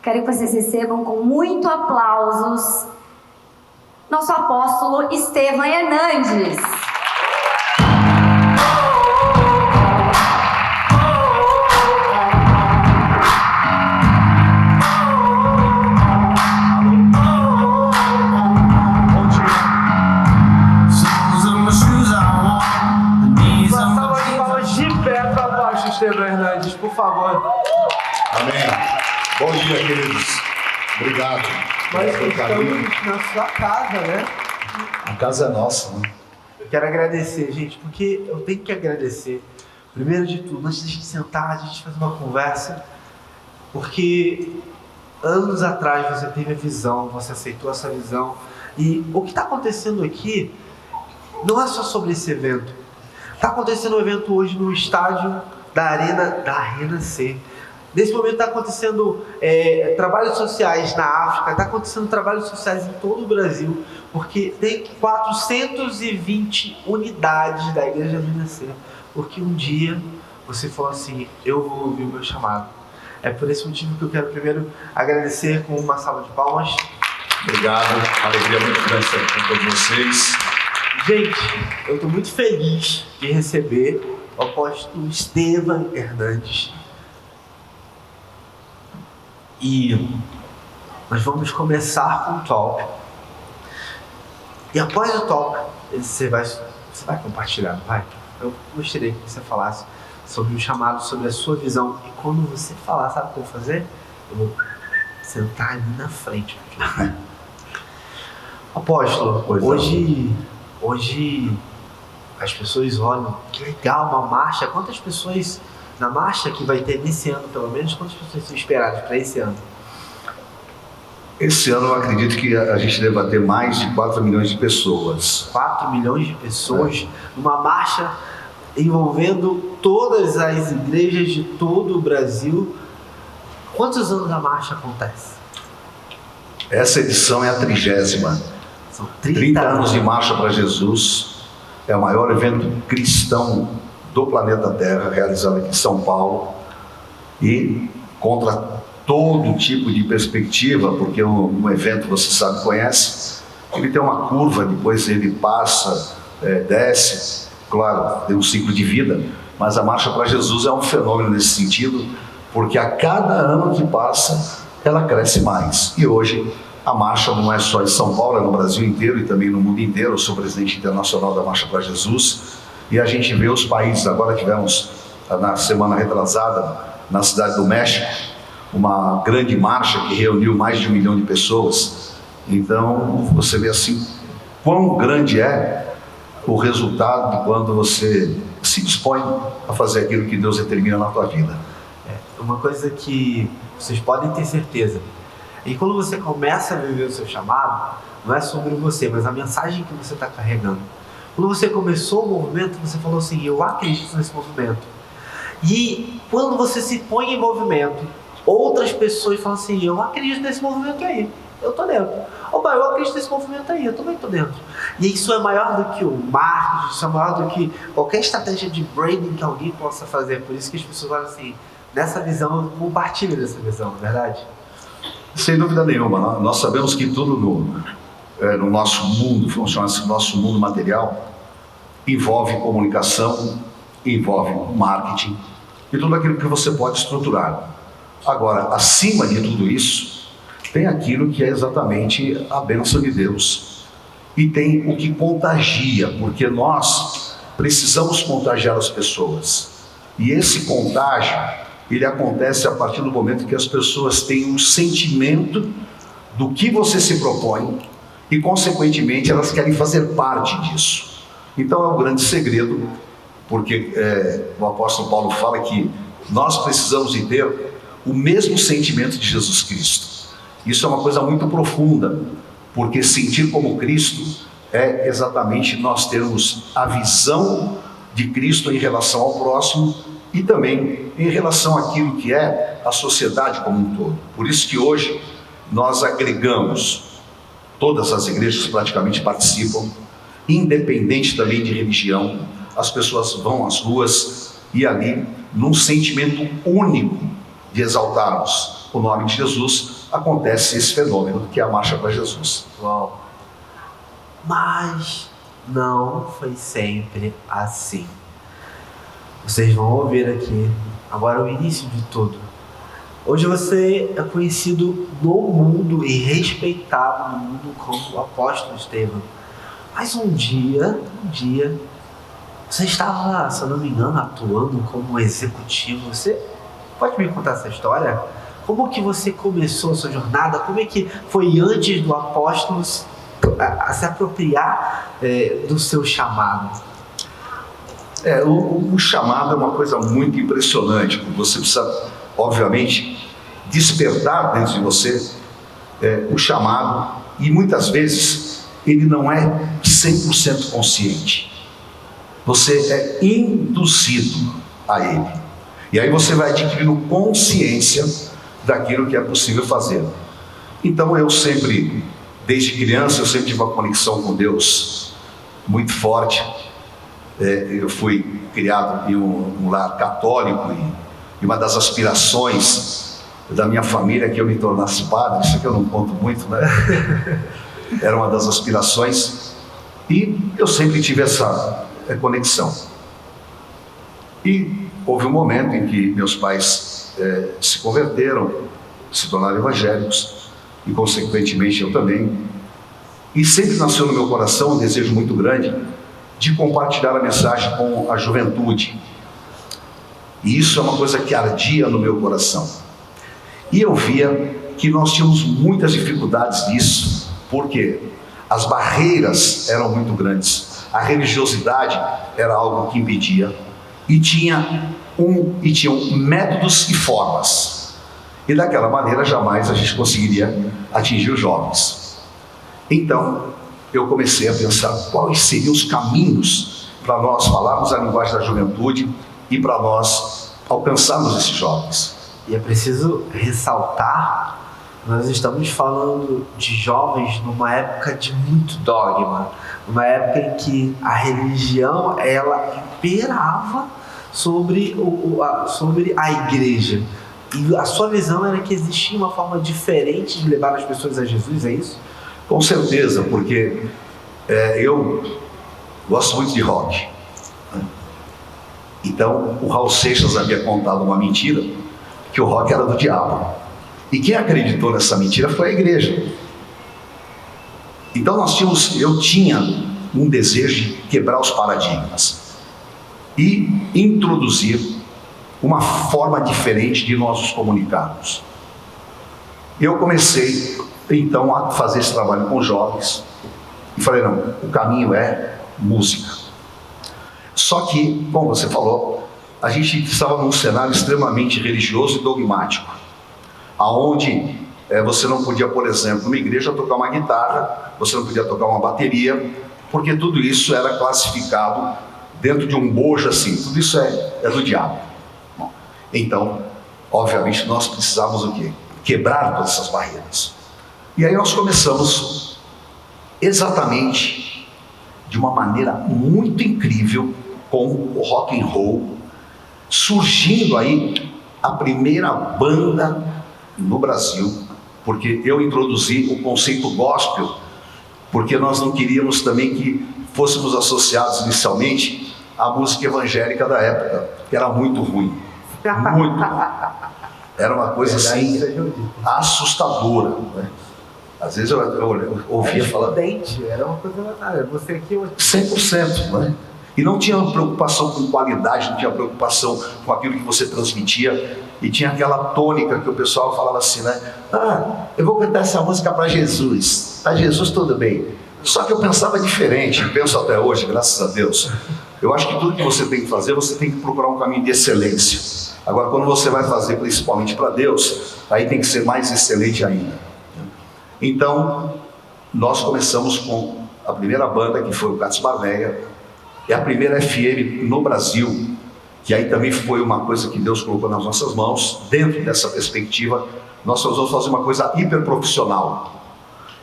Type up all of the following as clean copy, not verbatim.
Quero que vocês recebam com muito aplausos nosso apóstolo Estevão Hernandes. Estevão Hernandes, por favor. Amém. Bom dia, queridos. Obrigado. Nós estamos na sua casa, né? A casa é nossa, né? Eu quero agradecer, gente, porque eu tenho que agradecer. Primeiro de tudo, antes de a gente sentar, a gente fazer uma conversa, porque anos atrás você teve a visão, você aceitou essa visão, e o que está acontecendo aqui não é só sobre esse evento. Está acontecendo um evento hoje no estádio da Arena C. Nesse momento está acontecendo trabalhos sociais na África, está acontecendo trabalhos sociais em todo o Brasil, porque tem 420 unidades da Igreja Arena C, porque um dia você falou assim, eu vou ouvir o meu chamado. É por esse motivo que eu quero primeiro agradecer com uma salva de palmas. Obrigado, alegria muito grande estar aqui com todos vocês. Gente, eu estou muito feliz de receber o apóstolo Estevão Hernandes. E nós vamos começar com o talk. E após o talk, você vai compartilhar, não vai? Eu gostaria que você falasse sobre o chamado, sobre a sua visão. E quando você falar, sabe o que eu vou fazer? Eu vou sentar ali na frente. Apóstolo, hoje as pessoas olham, que legal, uma marcha. Quantas pessoas na marcha que vai ter nesse ano, pelo menos, quantas pessoas são esperadas para esse ano? Esse ano eu acredito que a gente deva ter mais de 4 milhões de pessoas. 4 milhões de pessoas numa marcha envolvendo todas as igrejas de todo o Brasil. Quantos anos a marcha acontece? Essa edição é a 30ª. São 30 anos de Marcha para Jesus. É o maior evento cristão do planeta Terra, realizado aqui em São Paulo, e contra todo tipo de perspectiva, porque um evento, você sabe, conhece, ele tem uma curva, depois ele passa, desce, claro, tem um ciclo de vida, mas a Marcha para Jesus é um fenômeno nesse sentido, porque a cada ano que passa, ela cresce mais. E hoje a marcha não é só em São Paulo, é no Brasil inteiro e também no mundo inteiro. Eu sou presidente internacional da Marcha para Jesus, e a gente vê os países. Agora tivemos, na semana retrasada, na cidade do México, uma grande marcha que reuniu mais de 1 milhão de pessoas. Então você vê assim quão grande é o resultado de quando você se dispõe a fazer aquilo que Deus determina na tua vida. Uma coisa que vocês podem ter certeza, e quando você começa a viver o seu chamado, não é sobre você, mas a mensagem que você está carregando. Quando você começou o movimento, você falou assim, eu acredito nesse movimento. E quando você se põe em movimento, outras pessoas falam assim, eu acredito nesse movimento aí, eu estou dentro. Opa, eu acredito nesse movimento aí, eu também estou dentro. E isso é maior do que o marketing, isso é maior do que qualquer estratégia de branding que alguém possa fazer. Por isso que as pessoas olham assim, nessa visão, eu compartilho dessa visão, não é verdade? Sem dúvida nenhuma. Nós sabemos que tudo no nosso mundo, funciona assim, nosso mundo material, envolve comunicação, envolve marketing e tudo aquilo que você pode estruturar. Agora, acima de tudo isso, tem aquilo que é exatamente a bênção de Deus. E tem o que contagia, porque nós precisamos contagiar as pessoas. E esse contágio, ele acontece a partir do momento que as pessoas têm um sentimento do que você se propõe e, consequentemente, elas querem fazer parte disso. Então é um grande segredo, porque o apóstolo Paulo fala que nós precisamos de ter o mesmo sentimento de Jesus Cristo. Isso é uma coisa muito profunda, porque sentir como Cristo é exatamente nós termos a visão de Cristo em relação ao próximo e também em relação àquilo que é a sociedade como um todo. Por isso que hoje nós agregamos, todas as igrejas praticamente participam, independente também de religião, as pessoas vão às ruas e ali, num sentimento único de exaltarmos o nome de Jesus, acontece esse fenômeno que é a Marcha para Jesus. Uau. Mas não foi sempre assim. Vocês vão ouvir aqui agora o início de tudo. Hoje você é conhecido no mundo e respeitado no mundo como o apóstolo Estevão. Mas um dia, você estava, se eu não me engano, atuando como executivo. Você pode me contar essa história? Como que você começou a sua jornada? Como é que foi antes do apóstolo a se apropriar do seu chamado? O chamado é uma coisa muito impressionante, porque você precisa, obviamente, despertar dentro de você o chamado, e muitas vezes ele não é 100% consciente. Você é induzido a ele. E aí você vai adquirindo consciência daquilo que é possível fazer. Então eu sempre, desde criança, eu sempre tive uma conexão com Deus muito forte. Eu fui criado em um lar católico e uma das aspirações da minha família é que eu me tornasse padre. Isso aqui eu não conto muito, né? Era uma das aspirações e eu sempre tive essa conexão. E houve um momento em que meus pais se converteram, se tornaram evangélicos e consequentemente eu também. E sempre nasceu no meu coração um desejo muito grande de compartilhar a mensagem com a juventude. E isso é uma coisa que ardia no meu coração. E eu via que nós tínhamos muitas dificuldades nisso, porque as barreiras eram muito grandes. A religiosidade era algo que impedia. E tinham métodos e formas. E daquela maneira jamais a gente conseguiria atingir os jovens. Então, eu comecei a pensar quais seriam os caminhos para nós falarmos a linguagem da juventude e para nós alcançarmos esses jovens. E é preciso ressaltar, nós estamos falando de jovens numa época de muito dogma, numa época em que a religião ela imperava sobre a igreja. E a sua visão era que existia uma forma diferente de levar as pessoas a Jesus, é isso? Com certeza, porque eu gosto muito de rock. Então, o Raul Seixas havia contado uma mentira, que o rock era do diabo. E quem acreditou nessa mentira foi a igreja. Então eu tinha um desejo de quebrar os paradigmas e introduzir uma forma diferente de nós nos comunicarmos. Eu comecei então a fazer esse trabalho com jovens e falei, não, o caminho é música. Só que, como você falou, a gente estava num cenário extremamente religioso e dogmático, aonde você não podia, por exemplo, numa igreja tocar uma guitarra, você não podia tocar uma bateria, porque tudo isso era classificado dentro de um bojo assim, tudo isso é do diabo. Bom, então, obviamente, nós precisávamos o quê? Quebrar todas essas barreiras. E aí nós começamos exatamente de uma maneira muito incrível com o rock and roll, surgindo aí a primeira banda no Brasil, porque eu introduzi o conceito gospel, porque nós não queríamos também que fôssemos associados inicialmente à música evangélica da época, que era muito ruim, muito ruim. Era uma coisa assim assustadora, né? Às vezes eu ouvia falar... Era uma coisa... Você aqui... 100%, né? E não tinha preocupação com qualidade, não tinha preocupação com aquilo que você transmitia. E tinha aquela tônica que o pessoal falava assim, né? Eu vou cantar essa música para Jesus. Para Jesus tudo bem. Só que eu pensava diferente, penso até hoje, graças a Deus. Eu acho que tudo que você tem que fazer, você tem que procurar um caminho de excelência. Agora, quando você vai fazer principalmente para Deus, aí tem que ser mais excelente ainda. Então, nós começamos com a primeira banda, que foi o Cats Barneia. É a primeira FM no Brasil, que aí também foi uma coisa que Deus colocou nas nossas mãos. Dentro dessa perspectiva, nós vamos fazer uma coisa hiperprofissional.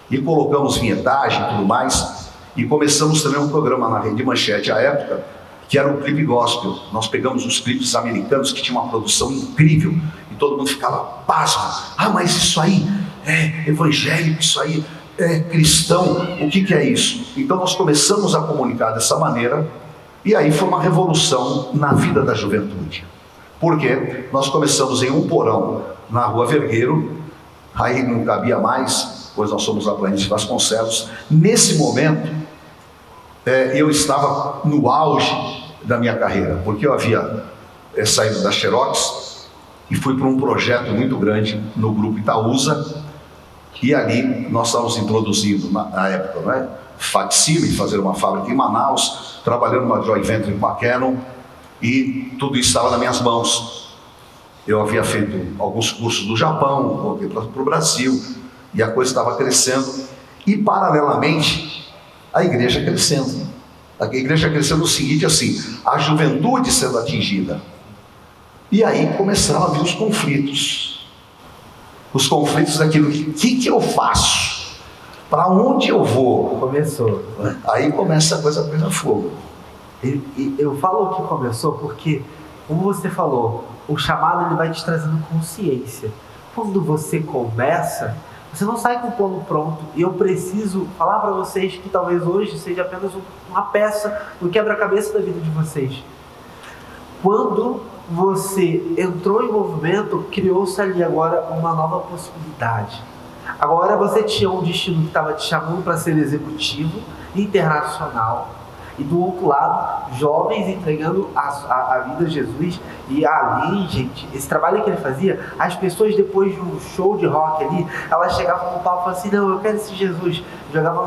E colocamos vinhetagem e tudo mais. E começamos também um programa na Rede Manchete, à época, que era o clipe gospel. Nós pegamos os clipes americanos que tinham uma produção incrível. todo mundo ficava pasmo. Ah, mas isso aí é evangélico, isso aí é cristão, o que é isso? Então nós começamos a comunicar dessa maneira, e aí foi uma revolução na vida da juventude. Por quê? Nós começamos em um porão na Rua Vergueiro, aí não cabia mais, pois nós somos a Planície Vasconcelos. Nesse momento, eu estava no auge da minha carreira, porque eu havia saído da Xerox e fui para um projeto muito grande no Grupo Itaúsa, e ali nós estávamos introduzindo, na época, facsímile, fazer uma fábrica em Manaus, trabalhando numa joint venture com a Canon, e tudo isso estava nas minhas mãos. Eu havia feito alguns cursos do Japão, voltei para o Brasil, e a coisa estava crescendo, e paralelamente a igreja crescendo. A igreja crescendo no seguinte, assim, a juventude sendo atingida. E aí começaram a vir os conflitos. Os conflitos daquilo, que eu faço? Para onde eu vou? Começou. Aí começa a coisa pegar fogo. E eu falo que começou porque, como você falou, o chamado ele vai te trazendo consciência. Quando você começa, você não sai com o plano pronto. E eu preciso falar para vocês que talvez hoje seja apenas uma peça no quebra-cabeça da vida de vocês. Quando você entrou em movimento, criou-se ali agora uma nova possibilidade. Agora você tinha um destino que estava te chamando para ser executivo, internacional, e do outro lado, jovens entregando a vida a Jesus. E ali, gente, esse trabalho que ele fazia, as pessoas depois de um show de rock ali, elas chegavam no palco e falavam assim, não, eu quero esse Jesus. Jogavam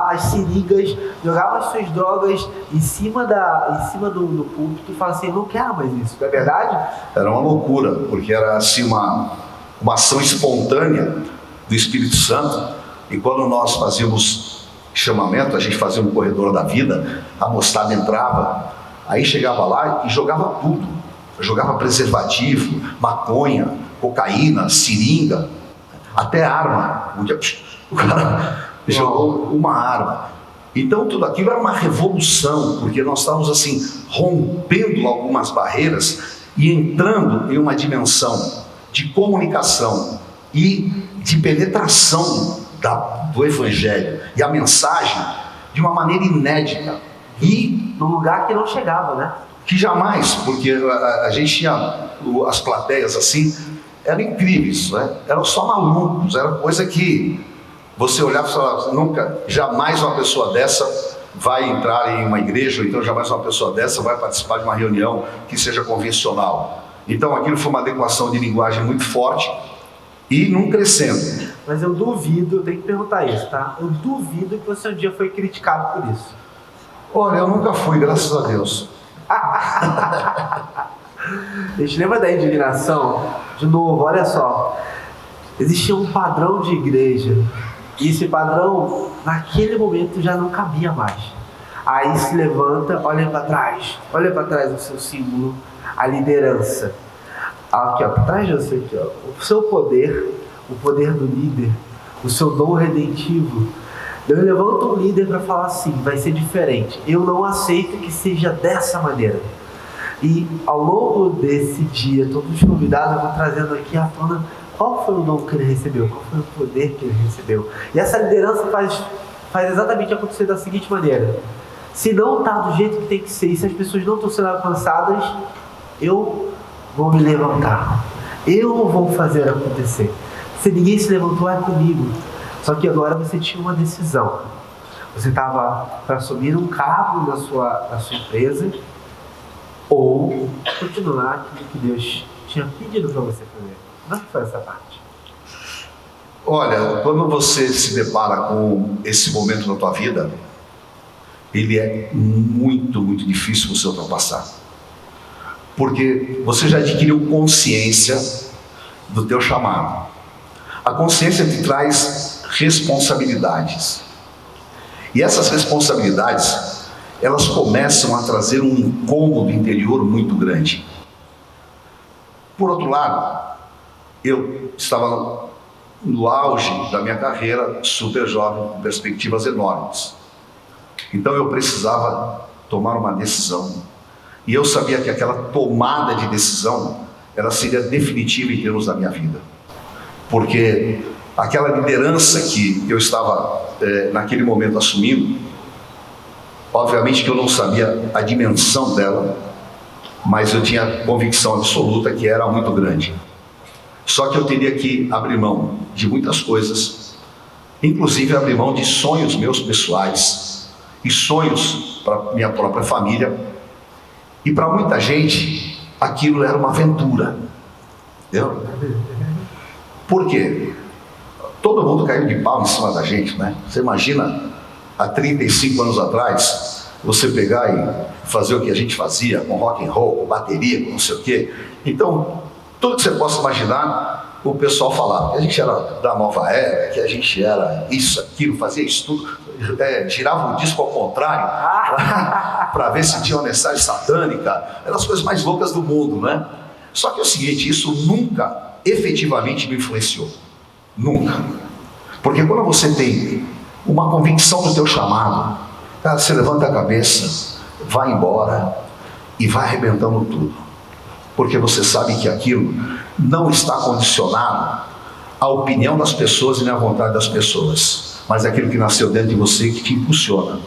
as seringas, jogavam as suas drogas em cima do púlpito e falavam assim, eu não quero mais isso, não é verdade? Era uma loucura, porque era assim uma ação espontânea do Espírito Santo. E quando nós fazíamos chamamento, a gente fazia um corredor da vida, a moçada entrava, aí chegava lá e jogava tudo. Jogava preservativo, maconha, cocaína, seringa, até arma. O cara jogou uma arma. Então tudo aquilo era uma revolução, porque nós estávamos assim, rompendo algumas barreiras e entrando em uma dimensão de comunicação e de penetração do Evangelho e a mensagem de uma maneira inédita e num lugar que não chegava, né? Que jamais, porque a gente tinha as plateias assim, eram incríveis, né? Eram só malucos, era coisa que você olhava e falava, nunca, jamais uma pessoa dessa vai entrar em uma igreja, ou então jamais uma pessoa dessa vai participar de uma reunião que seja convencional. Então aquilo foi uma adequação de linguagem muito forte e num crescendo. Mas eu duvido, eu tenho que perguntar isso, tá? Eu duvido que você um dia foi criticado por isso. Olha, eu nunca fui, graças a Deus. A gente lembra da indignação? De novo, olha só. Existia um padrão de igreja. E esse padrão, naquele momento, já não cabia mais. Aí se levanta, olha para trás o seu símbolo, a liderança. Aqui, ó, para trás de você, aqui, ó, o seu poder, o poder do líder, o seu dom redentivo. Eu levanto um líder para falar assim, vai ser diferente. Eu não aceito que seja dessa maneira. E ao longo desse dia, todos os convidados vão trazendo aqui à tona qual foi o dom que ele recebeu, qual foi o poder que ele recebeu. E essa liderança faz exatamente acontecer da seguinte maneira. Se não está do jeito que tem que ser, e se as pessoas não estão sendo alcançadas, eu vou me levantar. Eu vou fazer acontecer. Se ninguém se levantou, é comigo. Só que agora você tinha uma decisão. Você estava para assumir um cargo na sua empresa ou continuar aquilo que Deus tinha pedido para você fazer. Como é que foi essa parte? Olha, quando você se depara com esse momento na tua vida, ele é muito, muito difícil você ultrapassar. Porque você já adquiriu consciência do teu chamado. A consciência te traz responsabilidades. E essas responsabilidades, elas começam a trazer um incômodo interior muito grande. Por outro lado, eu estava no auge da minha carreira, super jovem, com perspectivas enormes. Então eu precisava tomar uma decisão. E eu sabia que aquela tomada de decisão ela seria definitiva em termos da minha vida. Porque aquela liderança que eu estava naquele momento assumindo, obviamente que eu não sabia a dimensão dela, mas eu tinha convicção absoluta que era muito grande. Só que eu teria que abrir mão de muitas coisas, inclusive abrir mão de sonhos meus pessoais e sonhos para minha própria família. E para muita gente, aquilo era uma aventura. Entendeu? Por quê? Todo mundo caiu de pau em cima da gente, né? Você imagina, há 35 anos atrás, você pegar e fazer o que a gente fazia, com rock and roll, com bateria, com não sei o quê. Então, tudo que você possa imaginar, o pessoal falava que a gente era da nova era, que a gente era isso, aquilo, fazia isso tudo, girava o disco ao contrário, para ver se tinha uma mensagem satânica, eram as coisas mais loucas do mundo, né? Só que é o seguinte, isso nunca efetivamente me influenciou. Nunca. Porque quando você tem uma convicção do teu chamado, cara, você levanta a cabeça, vai embora e vai arrebentando tudo. Porque você sabe que aquilo não está condicionado à opinião das pessoas e nem à vontade das pessoas, mas é aquilo que nasceu dentro de você que te impulsiona.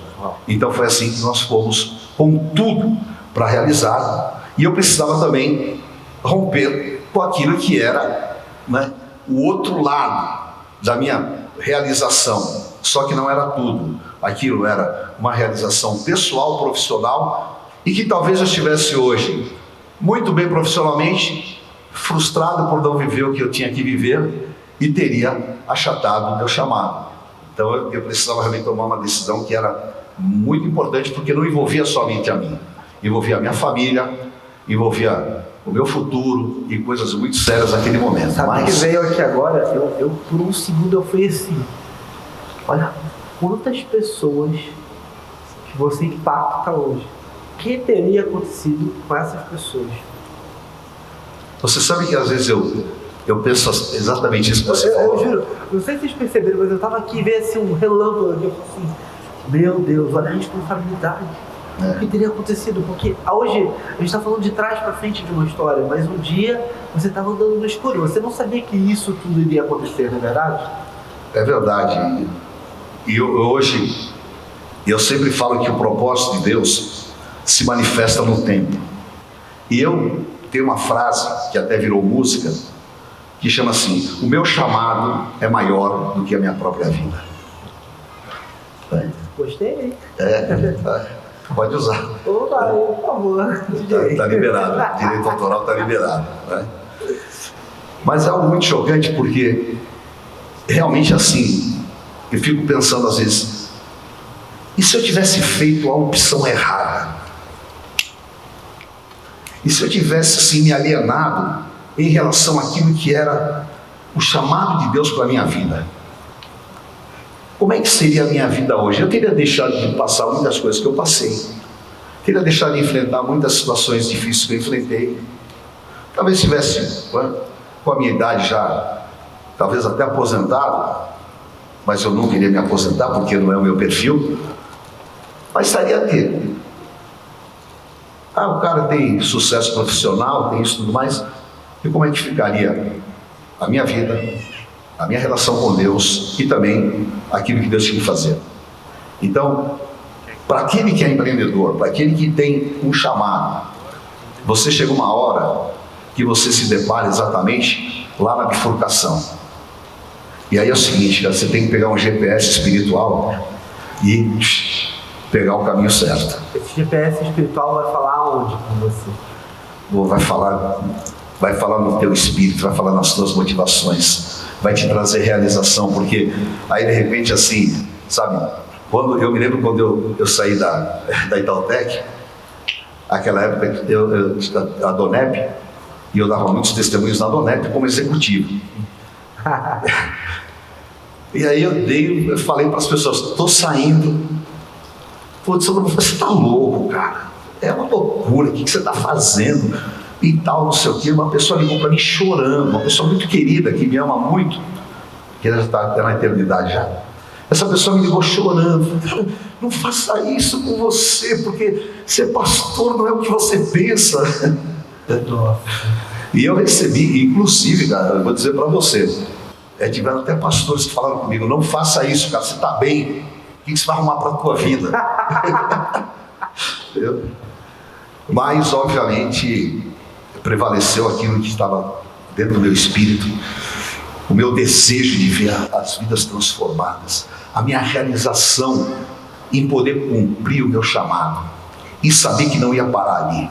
Então foi assim que nós fomos com tudo para realizar, e eu precisava também romper com aquilo que era, né, o outro lado da minha realização. Só que não era tudo. Aquilo era uma realização pessoal, profissional, e que talvez eu estivesse hoje muito bem profissionalmente, frustrado por não viver o que eu tinha que viver, e teria achatado o meu chamado. Então eu precisava realmente tomar uma decisão que era muito importante, porque não envolvia somente a mim, envolvia a minha família, envolvia o meu futuro e coisas muito sérias naquele momento. Sabe o que veio aqui agora? Eu por um segundo eu fui assim, olha quantas pessoas que você impacta hoje. O que teria acontecido com essas pessoas? Você sabe que às vezes eu penso exatamente isso que você falou. Eu juro, não sei se vocês perceberam, mas eu estava aqui e veio assim um relâmpago aqui, eu falei assim, meu Deus, olha a responsabilidade. O que teria acontecido? Porque hoje a gente está falando de trás para frente de uma história, mas um dia você estava andando no escuro, você não sabia que isso tudo iria acontecer, não é verdade? É verdade. E hoje eu sempre falo que o propósito de Deus se manifesta no tempo. E eu tenho uma frase que até virou música, que chama assim: o meu chamado é maior do que a minha própria vida. Gostei. Pode usar. Opa, por favor. Tá liberado. Direito autoral está liberado. Né? Mas é algo muito chocante, porque realmente assim, eu fico pensando às vezes, e se eu tivesse feito a opção errada? E se eu tivesse assim me alienado em relação àquilo que era o chamado de Deus para a minha vida? Como é que seria a minha vida hoje? Eu teria deixado de passar muitas coisas que eu passei. Teria deixado de enfrentar muitas situações difíceis que eu enfrentei. Talvez estivesse com a minha idade já, talvez até aposentado, mas eu não queria me aposentar porque não é o meu perfil. Mas estaria aqui. O cara tem sucesso profissional, tem isso e tudo mais. E como é que ficaria a minha vida, a minha relação com Deus e também aquilo que Deus tinha que fazer? Então, para aquele que é empreendedor, para aquele que tem um chamado, você chega uma hora que você se depara exatamente lá na bifurcação. E aí é o seguinte, cara, você tem que pegar um GPS espiritual e pegar o caminho certo. Esse GPS espiritual vai falar onde com você? Vai falar no teu espírito, vai falar nas tuas motivações, vai te trazer realização, porque aí de repente assim, sabe, eu me lembro quando eu saí da Itautec, aquela época a Donep, e eu dava muitos testemunhos na Donep como executivo. E aí eu falei para as pessoas, estou saindo. Putz, você está louco, cara, é uma loucura, o que você está fazendo? E tal, não sei o que. Uma pessoa ligou para mim chorando, uma pessoa muito querida, que me ama muito, que ela já está na eternidade já. Essa pessoa me ligou chorando, falou, não faça isso com você, porque ser pastor não é o que você pensa. Nossa. E eu recebi, inclusive, cara, eu vou dizer para você, tiveram até pastores que falaram comigo, não faça isso, cara, você está bem, o que você vai arrumar para a tua vida? Mas, obviamente, prevaleceu aquilo que estava dentro do meu espírito, o meu desejo de ver as vidas transformadas, a minha realização em poder cumprir o meu chamado, e saber que não ia parar ali,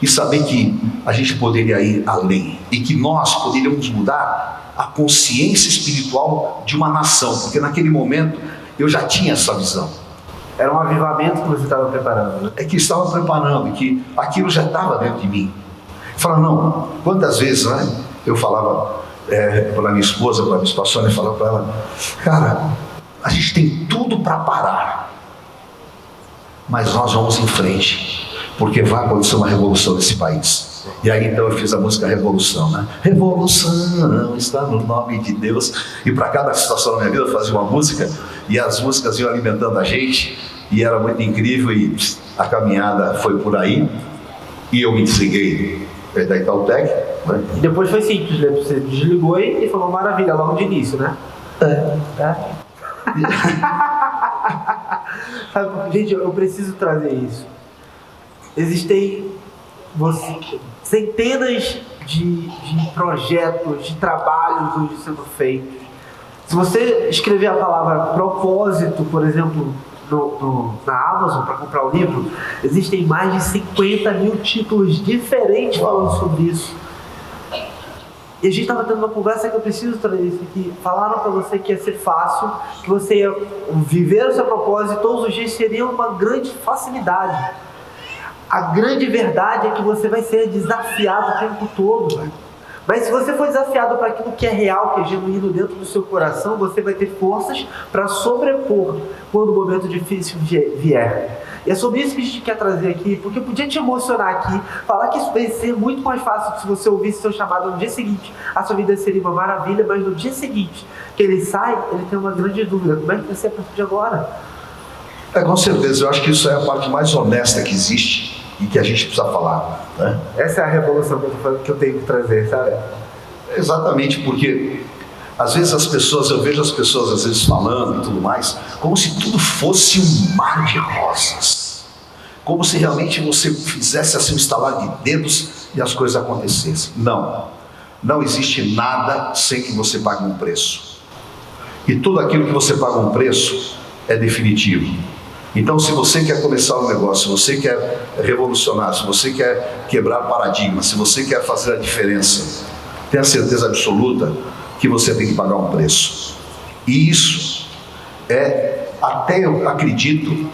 e saber que a gente poderia ir além, e que nós poderíamos mudar a consciência espiritual de uma nação, porque naquele momento eu já tinha essa visão. Era um avivamento que você estava preparando, né? É que estava preparando, que aquilo já estava dentro de mim. Falava, não, quantas vezes, né, eu falava para minha esposa, para a minha situação, eu falava para ela, cara, a gente tem tudo para parar, mas nós vamos em frente, porque vai acontecer uma revolução nesse país. E aí então eu fiz a música Revolução, né? Revolução está no nome de Deus. E para cada situação da minha vida eu fazia uma música, e as músicas iam alimentando a gente, e era muito incrível, e a caminhada foi por aí, e eu me desliguei da Itautec, né? E depois foi simples, né? Você desligou e falou maravilha logo de início, né? Sabe, gente, eu preciso trazer isso. Existem centenas de projetos, de trabalhos hoje sendo feitos. Se você escrever a palavra propósito, por exemplo, na Amazon para comprar o livro, existem mais de 50 mil títulos diferentes falando sobre isso. E a gente estava tendo uma conversa que eu preciso trazer isso aqui. Falaram para você que ia ser fácil, que você ia viver o seu propósito todos os dias seria uma grande facilidade. A grande verdade é que você vai ser desafiado o tempo todo. Mas se você for desafiado para aquilo que é real, que é genuíno dentro do seu coração, você vai ter forças para sobrepor quando o momento difícil vier. E é sobre isso que a gente quer trazer aqui, porque eu podia te emocionar aqui, falar que isso vai ser muito mais fácil se você ouvisse seu chamado no dia seguinte. A sua vida seria uma maravilha, mas no dia seguinte que ele sai, ele tem uma grande dúvida. Como é que vai ser a partir de agora? Com certeza, eu acho que isso é a parte mais honesta que existe e que a gente precisa falar, né? Essa é a revolução que eu tenho que trazer, sabe? Exatamente, porque às vezes eu vejo as pessoas às vezes falando e tudo mais, como se tudo fosse um mar de rosas, como se realmente você fizesse assim um estalar de dedos e as coisas acontecessem. Não existe nada sem que você pague um preço, e tudo aquilo que você paga um preço é definitivo. Então, se você quer começar um negócio, se você quer revolucionar, se você quer quebrar paradigmas, se você quer fazer a diferença, tenha certeza absoluta que você tem que pagar um preço. E isso é, até eu acredito,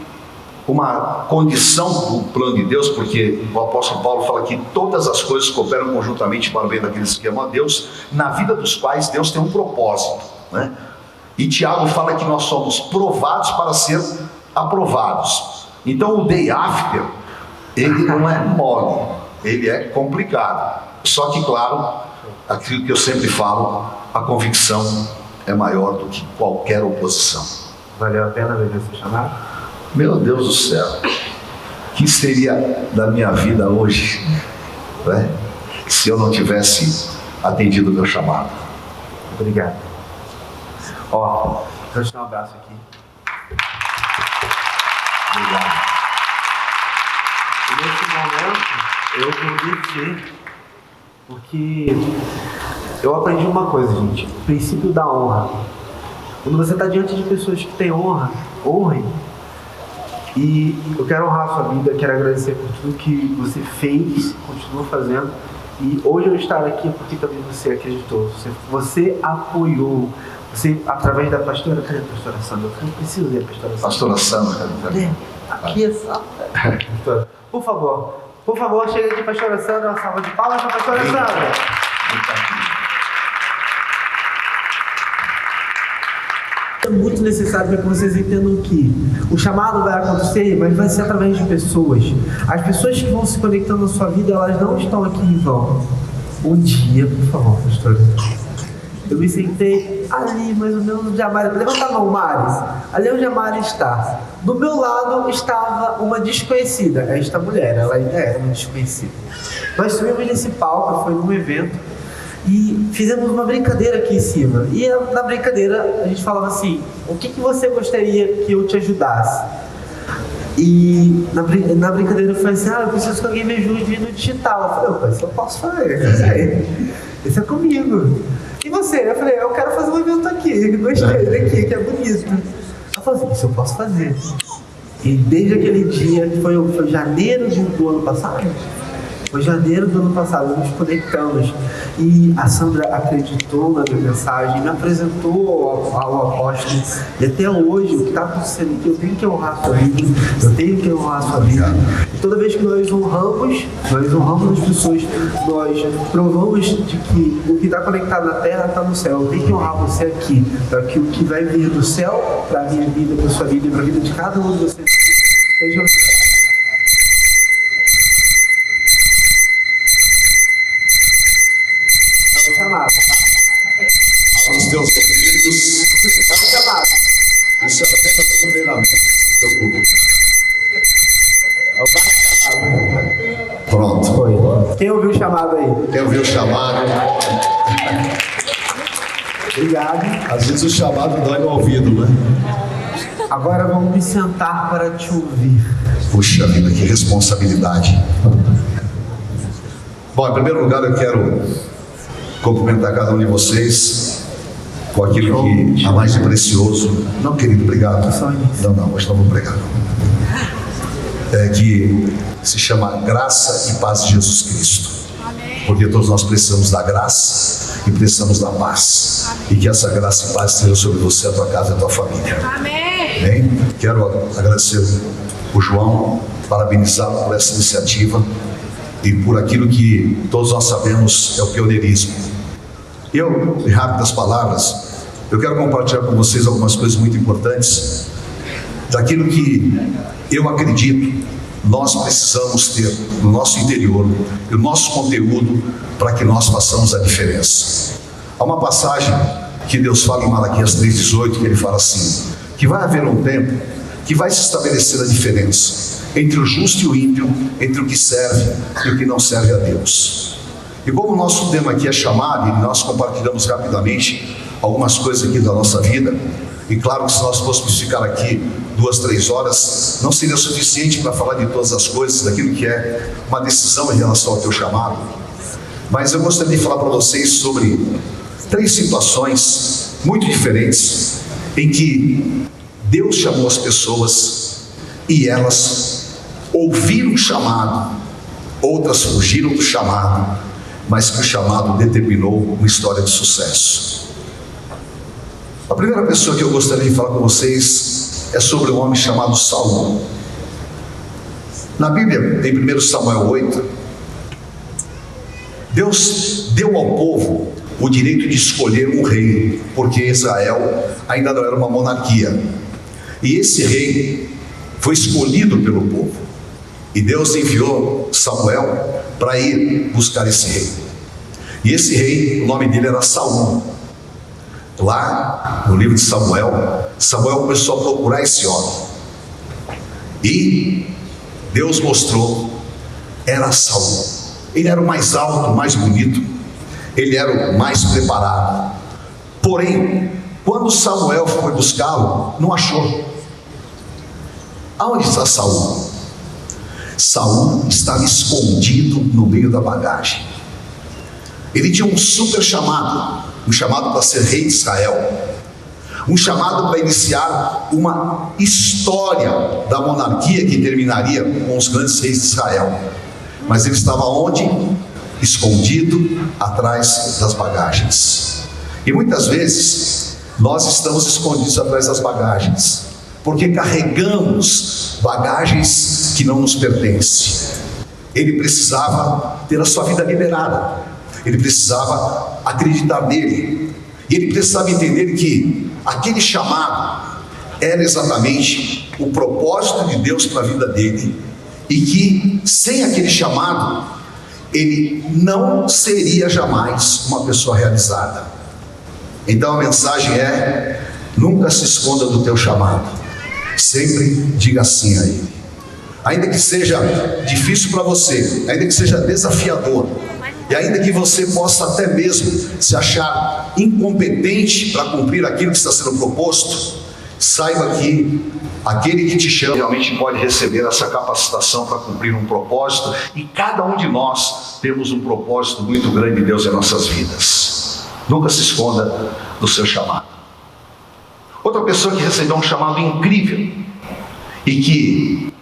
uma condição do plano de Deus, porque o apóstolo Paulo fala que todas as coisas cooperam conjuntamente para o bem daqueles que amam a Deus, na vida dos quais Deus tem um propósito, né? E Tiago fala que nós somos provados para ser aprovados. Então o day after, ele não é mole, ele é complicado. Só que, claro, aquilo que eu sempre falo, a convicção é maior do que qualquer oposição. Valeu a pena ver você chamar? Meu Deus do céu, o que seria da minha vida hoje, né, se eu não tivesse atendido o meu chamado? Obrigado. Deixa eu te dar um abraço aqui. Obrigado. E nesse momento eu convido, porque eu aprendi uma coisa, gente: o princípio da honra. Quando você está diante de pessoas que têm honra, honrem. E eu quero honrar a sua vida, quero agradecer por tudo que você fez, continua fazendo. E hoje eu estar aqui é porque também você acreditou, você apoiou. Você, através da pastora, cadê a pastora Sandra? Eu preciso ver a pastora Sandra. Pastora Sandra, cadê? Aqui é Sandra. Por favor, chega aqui, pastora Sandra, uma salva de palmas para a pastora Sandra. É muito necessário para que vocês entendam que o chamado vai acontecer, mas vai ser através de pessoas. As pessoas que vão se conectando na sua vida, elas não estão aqui em vão. Um dia, por favor, pastora. eu me sentei ali, mais ou menos, onde a Mari... Levanta a mão, Maris. Ali onde a Mari está. Do meu lado estava uma desconhecida. Esta mulher, ela ainda era uma desconhecida. Nós subimos nesse palco, foi num evento, e fizemos uma brincadeira aqui em cima. E na brincadeira a gente falava assim: o que você gostaria que eu te ajudasse? E na brincadeira eu falei assim: eu preciso que alguém me ajude no digital. Eu falei: isso eu posso fazer. Isso é comigo. E você? Eu falei: eu quero fazer um evento aqui. Gostei daqui, que é bonito. Ela falou assim: isso eu posso fazer. E desde aquele dia, foi janeiro do ano passado. Foi janeiro do ano passado, nos conectamos e a Sandra acreditou na minha mensagem, me apresentou ao apóstolo, e até hoje o que está acontecendo aqui, eu tenho que honrar a sua vida, eu tenho que honrar a sua vida. E toda vez que nós honramos as pessoas, nós provamos de que o que está conectado na terra está no céu. Eu tenho que honrar você aqui, para que o que vai vir do céu, para a minha vida, para a sua vida e para a vida de cada um de vocês, seja chamado, tá? Aos teus ouvidos. É um chamado. Isso é apenas um treinamento, não se preocupe. É o bate-chamado. Pronto. Foi. Quem ouviu o chamado aí? Quem ouviu o chamado? Obrigado. Às vezes o chamado dói no ouvido, né? Agora vamos me sentar para te ouvir. Puxa vida, que responsabilidade. Bom, em primeiro lugar eu quero cumprimentar cada um de vocês com aquilo que há mais de precioso. Não, querido, obrigado. Não, hoje não vou pregar. Que se chama graça e paz de Jesus Cristo. Porque todos nós precisamos da graça e precisamos da paz. E que essa graça e paz esteja sobre você, a tua casa e a tua família. Amém. Bem, quero agradecer o João, parabenizá-lo por essa iniciativa e por aquilo que todos nós sabemos é o pioneirismo. Eu, em rápidas palavras, eu quero compartilhar com vocês algumas coisas muito importantes daquilo que eu acredito nós precisamos ter no nosso interior e o nosso conteúdo para que nós façamos a diferença. Há uma passagem que Deus fala em Malaquias 3,18, que ele fala assim, que vai haver um tempo que vai se estabelecer a diferença entre o justo e o ímpio, entre o que serve e o que não serve a Deus. E como o nosso tema aqui é chamado, e nós compartilhamos rapidamente algumas coisas aqui da nossa vida, e claro que se nós fôssemos ficar aqui 2, 3 horas, não seria suficiente para falar de todas as coisas, daquilo que é uma decisão em relação ao teu chamado. Mas eu gostaria de falar para vocês sobre 3 situações muito diferentes em que Deus chamou as pessoas e elas ouviram o chamado, outras fugiram do chamado, mas que o chamado determinou uma história de sucesso. A primeira pessoa que eu gostaria de falar com vocês é sobre um homem chamado Saul. Na Bíblia, em 1 Samuel 8, Deus deu ao povo o direito de escolher um rei, porque Israel ainda não era uma monarquia. E esse rei foi escolhido pelo povo. E Deus enviou Samuel para ir buscar esse rei. E esse rei, o nome dele era Saul. Lá no livro de Samuel, Samuel começou a procurar esse homem. E Deus mostrou, era Saul. Ele era o mais alto, o mais bonito. Ele era o mais preparado. Porém, quando Samuel foi buscá-lo, não achou. Aonde está Saul? Saul estava escondido no meio da bagagem. Ele tinha um super chamado, um chamado para ser rei de Israel, um chamado para iniciar uma história da monarquia que terminaria com os grandes reis de Israel. Mas ele estava onde? Escondido atrás das bagagens. E muitas vezes nós estamos escondidos atrás das bagagens, porque carregamos bagagens que não nos pertencem. Ele precisava ter a sua vida liberada. Ele precisava acreditar nele. E ele precisava entender que aquele chamado era exatamente o propósito de Deus para a vida dele. E que sem aquele chamado, ele não seria jamais uma pessoa realizada. Então a mensagem é: nunca se esconda do teu chamado. Sempre diga sim a ele. Ainda que seja difícil para você, ainda que seja desafiador, e ainda que você possa até mesmo se achar incompetente para cumprir aquilo que está sendo proposto, saiba que aquele que te chama realmente pode receber essa capacitação para cumprir um propósito, e cada um de nós temos um propósito muito grande de Deus em nossas vidas. Nunca se esconda do seu chamado. Outra pessoa que recebeu um chamado incrível e que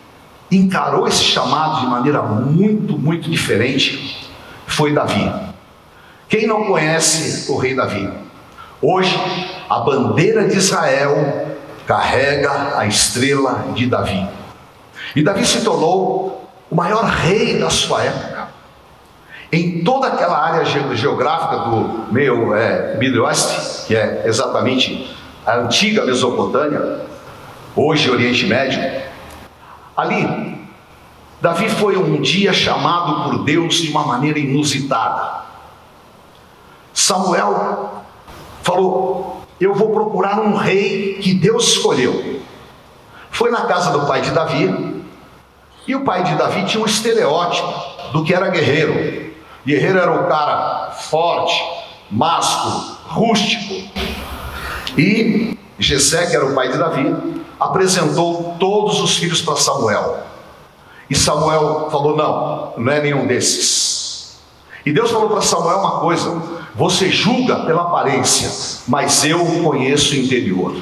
encarou esse chamado de maneira muito diferente foi Davi. Quem não conhece o rei Davi? Hoje, a bandeira de Israel carrega a estrela de Davi. E Davi se tornou o maior rei da sua época. Em toda aquela área geográfica do Middle East, que é exatamente a antiga Mesopotâmia, hoje Oriente Médio, ali, Davi foi um dia chamado por Deus de uma maneira inusitada. Samuel falou: eu vou procurar um rei que Deus escolheu. Foi na casa do pai de Davi, e o pai de Davi tinha um estereótipo do que era guerreiro. Guerreiro era o cara forte, másculo, rústico. E Jessé, que era o pai de Davi, apresentou todos os filhos para Samuel. E Samuel falou: não é nenhum desses. E Deus falou para Samuel uma coisa: você julga pela aparência, mas eu conheço o interior.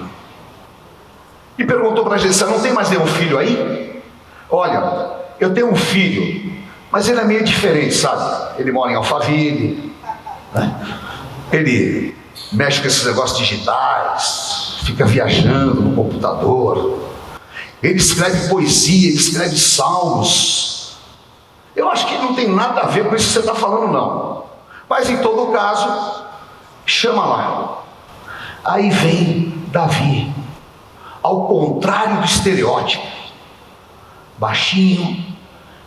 E perguntou para Jessé: não tem mais nenhum filho aí? Olha, eu tenho um filho, mas ele é meio diferente, sabe? Ele mora em Alphaville, né? Ele mexe com esses negócios digitais, fica viajando no computador, ele escreve poesia, ele escreve salmos. Eu acho que não tem nada a ver com isso que você está falando, não. Mas em todo caso, chama lá. Aí vem Davi, ao contrário do estereótipo, baixinho,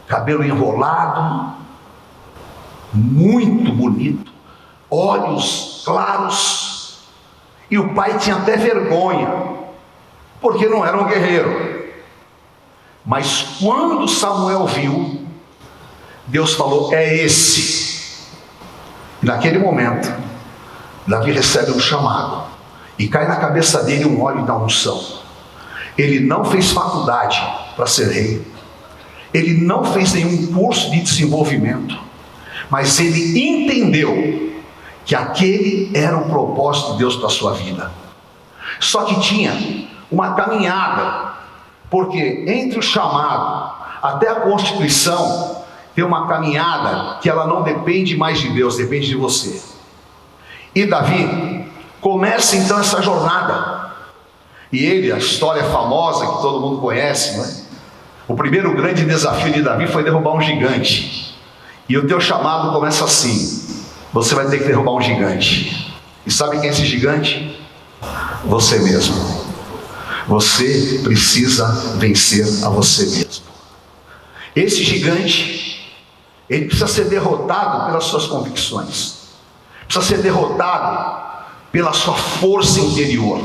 cabelo enrolado, muito bonito, olhos claros, e o pai tinha até vergonha, porque não era um guerreiro. Mas quando Samuel viu, Deus falou: é esse. E naquele momento, Davi recebe um chamado, e cai na cabeça dele um óleo da unção. Ele não fez faculdade para ser rei, ele não fez nenhum curso de desenvolvimento, mas ele entendeu que aquele era o propósito de Deus para a sua vida. Só que tinha uma caminhada, porque entre o chamado até a constituição tem uma caminhada que ela não depende mais de Deus, depende de você. E Davi começa então essa jornada, e ele, a história famosa que todo mundo conhece, né? O primeiro grande desafio de Davi foi derrubar um gigante. E o teu chamado começa assim: você vai ter que derrubar um gigante. E sabe quem é esse gigante? Você mesmo. Você precisa vencer a você mesmo. Esse gigante, ele precisa ser derrotado pelas suas convicções, precisa ser derrotado pela sua força interior,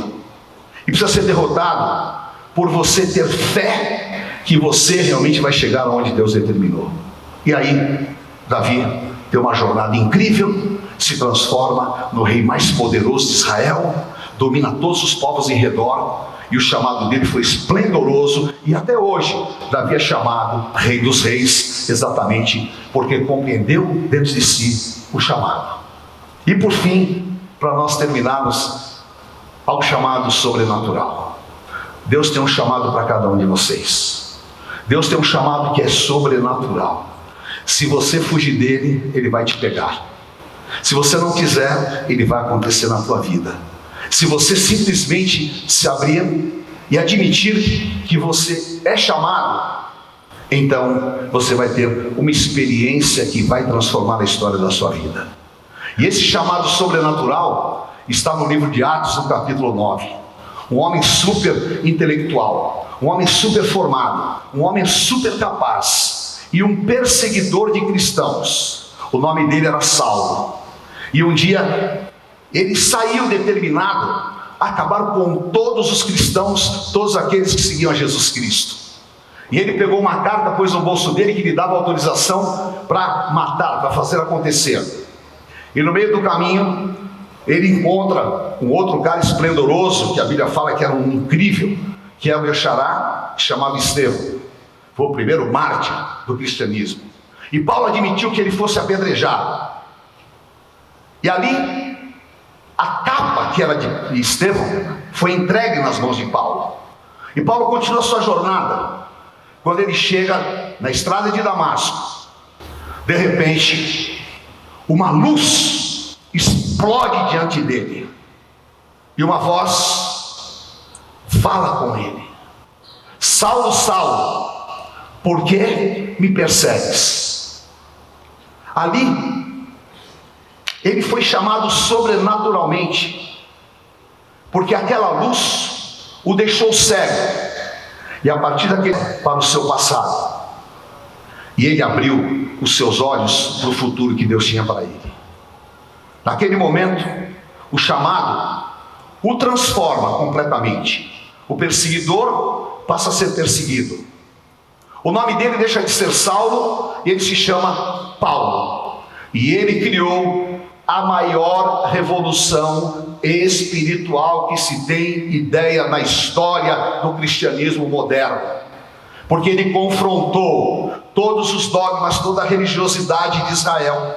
e precisa ser derrotado por você ter fé que você realmente vai chegar aonde Deus determinou. E aí, Davi tem uma jornada incrível, se transforma no rei mais poderoso de Israel, domina todos os povos em redor, e o chamado dele foi esplendoroso, e até hoje Davi é chamado Rei dos Reis, exatamente porque compreendeu dentro de si o chamado. E por fim, para nós terminarmos, ao chamado sobrenatural. Deus tem um chamado para cada um de vocês. Deus tem um chamado que é sobrenatural. Se você fugir dele, ele vai te pegar. Se você não quiser, ele vai acontecer na tua vida. Se você simplesmente se abrir e admitir que você é chamado, então você vai ter uma experiência que vai transformar a história da sua vida. E esse chamado sobrenatural está no livro de Atos, no capítulo 9. Um homem super intelectual, um homem super formado, um homem super capaz e um perseguidor de cristãos. O nome dele era Saulo. E um dia ele saiu determinado a acabar com todos os cristãos, todos aqueles que seguiam a Jesus Cristo. E ele pegou uma carta, pôs no bolso dele, que lhe dava autorização para matar, para fazer acontecer. E no meio do caminho, ele encontra um outro cara esplendoroso, que a Bíblia fala que era um incrível, que é o meu xará, que chamava Estevão. Foi o primeiro mártir do cristianismo. E Paulo admitiu que ele fosse apedrejado. E ali, a capa que era de Estevão foi entregue nas mãos de Paulo. E Paulo continua a sua jornada. Quando ele chega na estrada de Damasco, de repente, uma luz explode diante dele. E uma voz fala com ele: Saulo, Saulo, por que me persegues? Ali, ele foi chamado sobrenaturalmente, porque aquela luz o deixou cego. E a partir daquele, para o seu passado. E ele abriu os seus olhos para o futuro que Deus tinha para ele. Naquele momento, o chamado o transforma completamente. O perseguidor passa a ser perseguido. O nome dele deixa de ser Saulo e ele se chama Paulo. E ele criou a maior revolução espiritual que se tem ideia na história do cristianismo moderno, porque ele confrontou todos os dogmas, toda a religiosidade de Israel.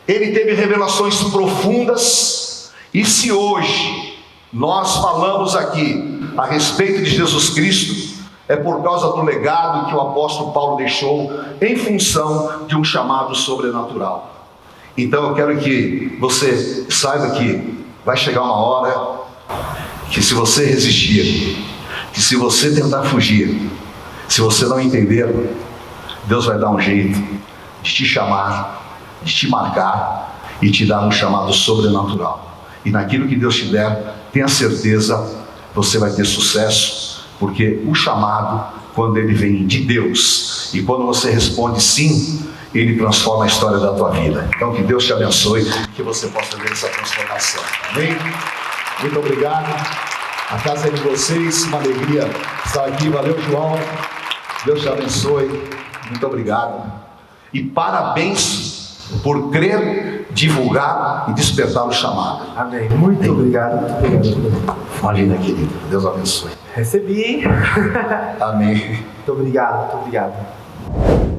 Ele teve revelações profundas. E se hoje nós falamos aqui a respeito de Jesus Cristo, é por causa do legado que o apóstolo Paulo deixou em função de um chamado sobrenatural. Então eu quero que você saiba que vai chegar uma hora que, se você resistir, que se você tentar fugir, se você não entender, Deus vai dar um jeito de te chamar, de te marcar e te dar um chamado sobrenatural. E naquilo que Deus te der, tenha certeza, você vai ter sucesso, porque o chamado, quando ele vem de Deus e quando você responde sim, ele transforma a história da tua vida. Então que Deus te abençoe, que você possa ver essa transformação. Amém? Muito obrigado. A casa é de vocês, uma alegria estar aqui. Valeu, João. Deus te abençoe. Muito obrigado. E parabéns por crer, divulgar e despertar o chamado. Amém. Muito obrigado. Muito obrigado. Imagina, querido. Deus abençoe. Recebi. Amém. Muito obrigado. Muito obrigado.